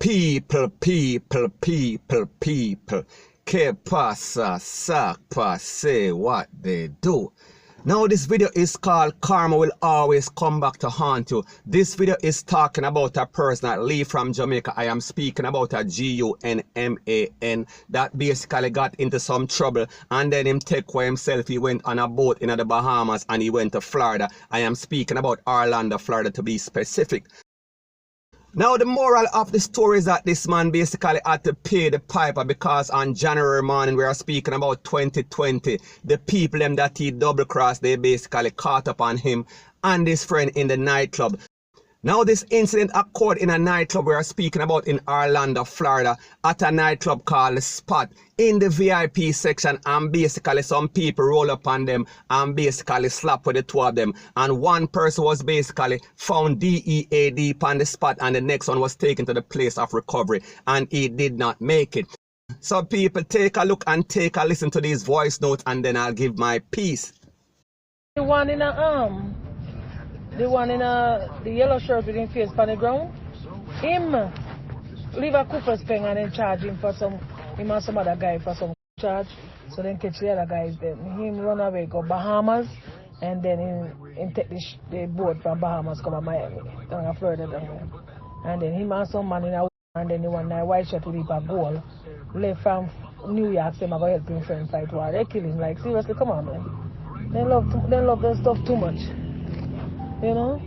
People. Que pasa, sac say what they do. Now this video is called Karma Will Always Come Back to Haunt You. This video is talking about a person that leave from Jamaica. I am speaking about a Gunman that basically got into some trouble and then him take for himself. He went on a boat in the Bahamas and he went to Florida. I am speaking about Orlando, Florida to be specific. Now the moral of the story is that this man basically had to pay the piper because on January morning we are speaking about 2020. The people them that he double crossed, they basically caught up on him and his friend in the nightclub. Now this incident occurred in a nightclub we are speaking about in Orlando, Florida, at a nightclub called The Spot in the VIP section, and basically some people roll up on them and basically slap with the two of them, and one person was basically found DEAD on the spot and the next one was taken to the place of recovery and he did not make it. So people, take a look and take a listen to these voice notes and then I'll give my piece. The one in the yellow shirt with him face on the ground, him leave a Cooper's pen and then charge him for him and some other guy for some charge. So then catch the other guys then. Him run away, go Bahamas, and then him take the boat from Bahamas come to Miami, down to Florida down there. And then him and some man in a and then the one that white shirt with a goal left from New York, say I'm going to help him friend fight war. They kill him, like seriously, come on man. They love their stuff too much. You know,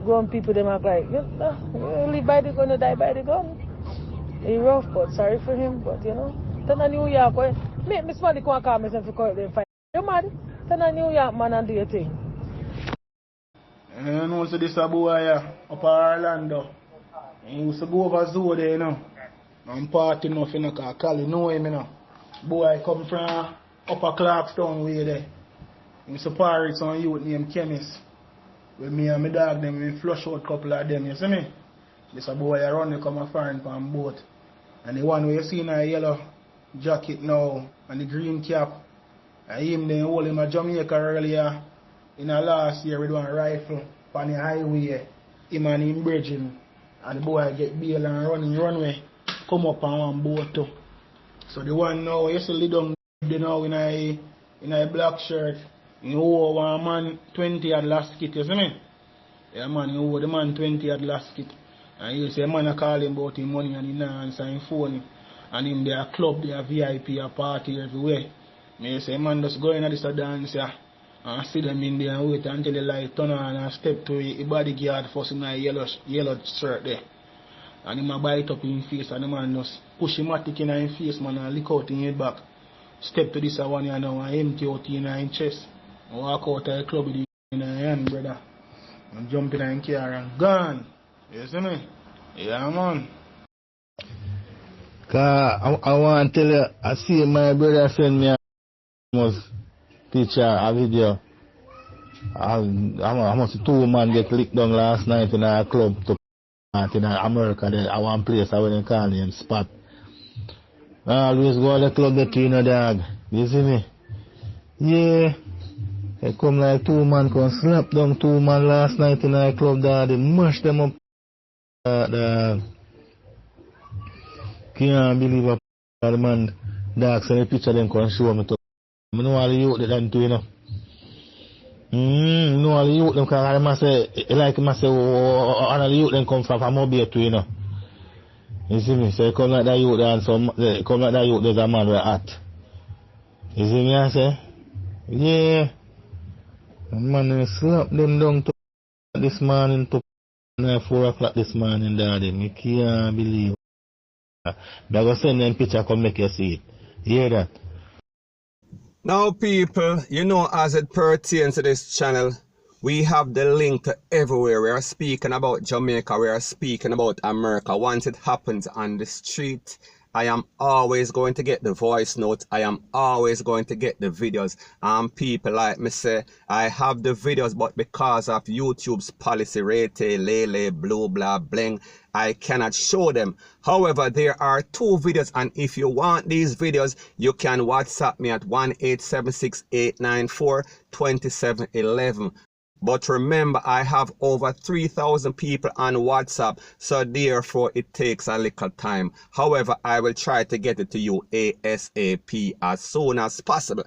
grown people, them act like, you live by the gun, you die by the gun. It's rough, but sorry for him, but you know, turn a New York, make me somebody come and call myself to call them fight. You mad? Turn a New York man and do your thing. You know, so this a boy here, up Orlando. He used to go over zoo there, you know. I'm party enough, you know, because Cali know him, you know. Boy come from Upper Clarkstown way there. He used to pirate some youth named Chemist. With me and my dog, them, we flush out a couple of them, you see me? This a boy around, they come a foreign from boat. And the one where you see in a yellow jacket now, and the green cap, and him then hold him a Jamaica earlier, in a last year with one rifle, on the highway, him and him bridging, and the boy get bail and running runway, come up on one boat too. So the one now, you see down there now in a black shirt, you owe one man 20 at last kit, you see me? Yeah man, you owe the man 20 at last kit. And you say man I call him about him money and he not answer him phone. And in their club, their VIP, a party everywhere. Me say man just go in at this dance yeah, and see them in there and wait until the light turn on and step to a bodyguard first in a yellow shirt there. And he might bite up in his face and the man just push him at in his face man and lick out in his back. Step to this one here now and empty out in his chest. Walk out of the club with in your hand, brother. And jump in the car and gone. You see me? Yeah, man. Cause I want to tell you, I see my brother send me a picture, a video. I must 2 man get licked down last night in a club to in America. There, I want place I wouldn't call him Spot. I always go to the club that you know, dog. You see me? Yeah. They come like 2 man, come slap down 2 man last night in a club there. They mash them up. Can't believe a the man dog send a picture them come show me to. I know all the youth they done too, you know. Know all the youth them because I must say, like I must say, all the youth them come from Mobile too, you know. You see me? So they come like that youth there and some, they come like that youth there's a man with a hat. You see me I say? Yeah. Man, slap them down to this morning to 4 o'clock this morning, daddy. Me can't believe. They're going to send them picture, come make you see it. You hear that? Now people, you know as it pertains to this channel, we have the link to everywhere. We are speaking about Jamaica, we are speaking about America. Once it happens on the street, I am always going to get the voice notes. I am always going to get the videos. And people like me say, I have the videos, but because of YouTube's policy, rate, lele, blue, blah, bling, I cannot show them. However, there are 2 videos, and if you want these videos, you can WhatsApp me at 1-876-894-2711. But remember, I have over 3,000 people on WhatsApp, so therefore it takes a little time. However, I will try to get it to you ASAP as soon as possible.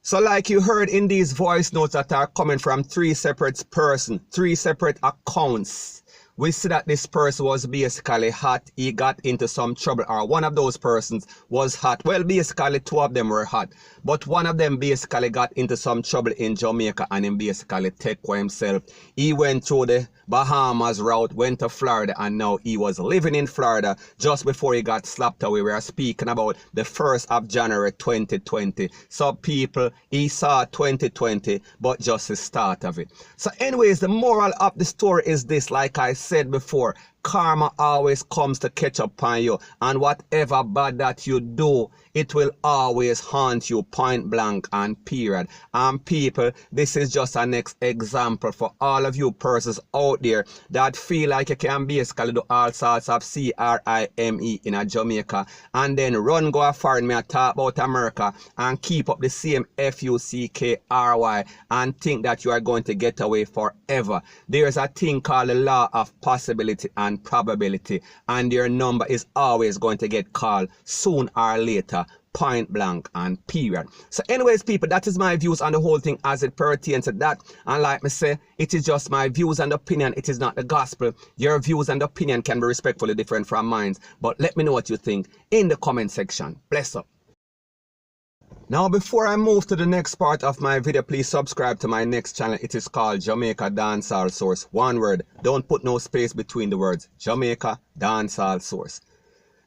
So like you heard in these voice notes that are coming from 3 separate persons, 3 separate accounts, we see that this person was basically hot. He got into some trouble, or one of those persons was hot. Well, basically 2 of them were hot, but one of them basically got into some trouble in Jamaica and he basically take for himself. He went through the Bahamas route, went to Florida, and now he was living in Florida just before he got slapped away. We are speaking about the 1st of January 2020. So people, he saw 2020, but just the start of it. So anyways, the moral of the story is this, like I said before, karma always comes to catch up on you, and whatever bad that you do, it will always haunt you, point blank and period. And people, this is just a next example for all of you persons out there that feel like you can basically do all sorts of crime in a Jamaica and then run go foreign, me talk about America, and keep up the same fuckry and think that you are going to get away forever. There's a thing called the law of possibility and probability, and your number is always going to get called soon or later, point blank and period. So anyways people, that is my views on the whole thing as it pertains to that. And like me say, it is just my views and opinion, it is not the gospel. Your views and opinion can be respectfully different from mine, but let me know what you think in the comment section. Bless up. Now before I move to the next part of my video, please subscribe to my next channel. It is called Jamaica Dancehall Source. One word, don't put no space between the words. Jamaica Dancehall Source.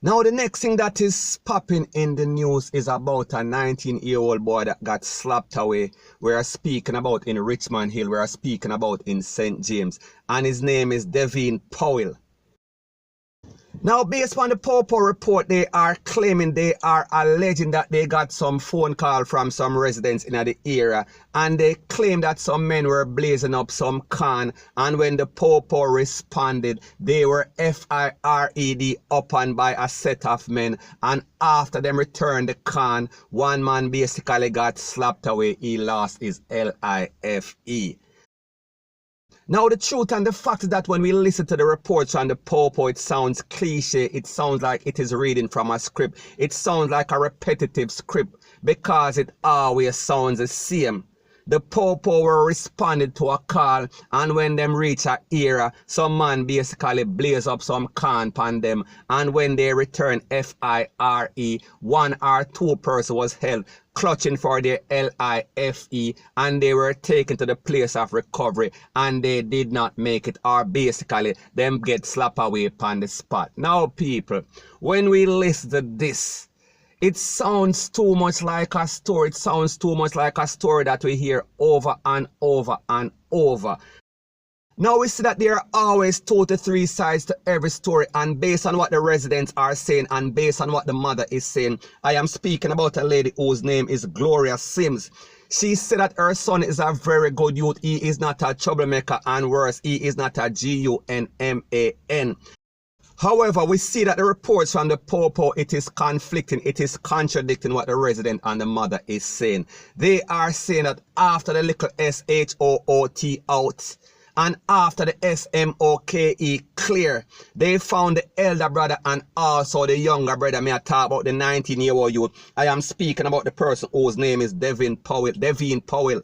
Now the next thing that is popping in the news is about a 19-year-old boy that got slapped away. We are speaking about in Richmond Hill, we are speaking about in St. James, and his name is P0L. Now, based on the P0L report, they are claiming, they are alleging that they got some phone call from some residents in the area, and they claim that some men were blazing up some can, and when the P0L responded, they were FIRED upon by a set of men, and after them returned the can, one man basically got slapped away. He lost his LIFE. Now the truth and the fact is that when we listen to the reports on the P0L, it sounds cliche, it sounds like it is reading from a script, it sounds like a repetitive script because it always sounds the same. The P0L were responded to a call, and when them reach a area, some man basically blaze up some can pan them, and when they return FIRE, 1 or 2 person was held clutching for their LIFE, and they were taken to the place of recovery, and they did not make it, or basically them get slapped away upon the spot. Now people, when we listen to this, it sounds too much like a story. It sounds too much like a story that we hear over and over and over. Now we see that there are always 2 to 3 sides to every story, and based on what the residents are saying and based on what the mother is saying, I am speaking about a lady whose name is Gloria Sims. She said that her son is a very good youth. He is not a troublemaker, and worse, he is not a GUNMAN. However, we see that the reports from the P0L, it is conflicting, it is contradicting what the resident and the mother is saying. They are saying that after the little SHOOT out, and after the SMOKE clear, they found the elder brother and also the younger brother. May I talk about the 19-year-old youth? I am speaking about the person whose name is P0L.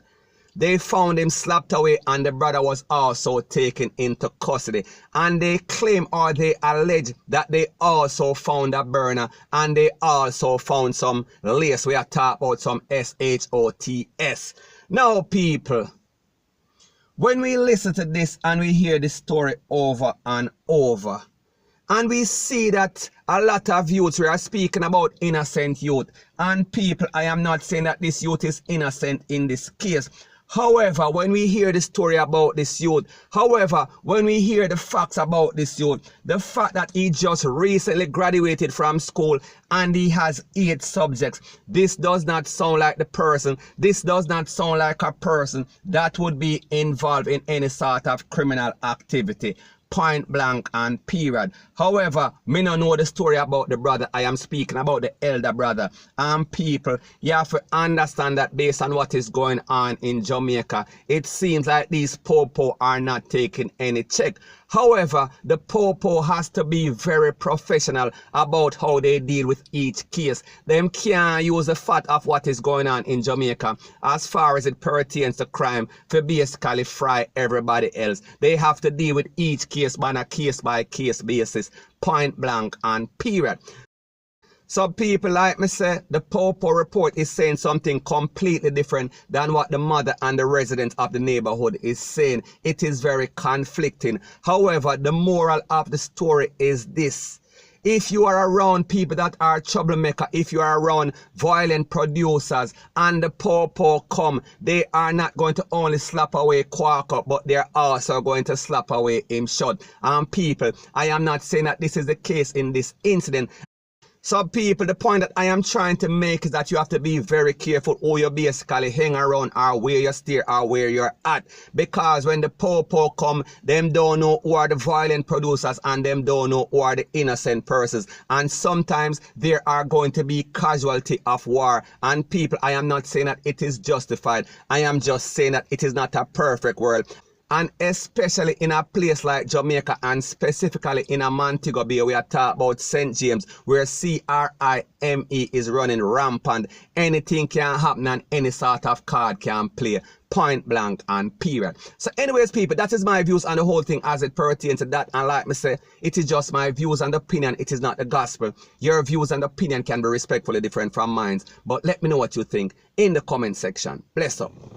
They found him slapped away, and the brother was also taken into custody. And they claim, or they allege, that they also found a burner, and they also found some lace. We are talking about some SHOTS. Now people, when we listen to this and we hear this story over and over, and we see that a lot of youths, we are speaking about innocent youth, and people, I am not saying that this youth is innocent in this case. However, when we hear the story about this youth, however, when we hear the facts about this youth, the fact that he just recently graduated from school and he has 8 subjects, this does not sound like the person, this does not sound like a person that would be involved in any sort of criminal activity. point blank and period. However, me no know the story about the brother. I am speaking about the elder brother. And people, you have to understand that based on what is going on in Jamaica, it seems like these popo are not taking any check. However, the popo has to be very professional about how they deal with each case. Them can't use the fact of what is going on in Jamaica as far as it pertains to crime to basically fry everybody else. They have to deal with each case on a case-by-case basis, point blank and period. So people, like me say, the Popo report is saying something completely different than what the mother and the residents of the neighborhood is saying. It is very conflicting. However, the moral of the story is this. If you are around people that are troublemaker, if you are around violent producers and the Popo come, they are not going to only slap away Quark up, but they're also going to slap away him shut. And people, I am not saying that this is the case in this incident. So people, the point that I am trying to make is that you have to be very careful who you basically hang around or where you stay or where you're at. Because when the popo come, them don't know who are the violent producers and them don't know who are the innocent persons. And sometimes there are going to be casualty of war. And people, I am not saying that it is justified. I am just saying that it is not a perfect world. And especially in a place like Jamaica and specifically in a Montego Bay, we are talking about St. James, where crime is running rampant. Anything can happen and any sort of card can play. Point blank and period. So anyways, people, that is my views on the whole thing as it pertains to that. And like me say, it is just my views and opinion. It is not the gospel. Your views and opinion can be respectfully different from mine. But let me know what you think in the comment section. Bless up.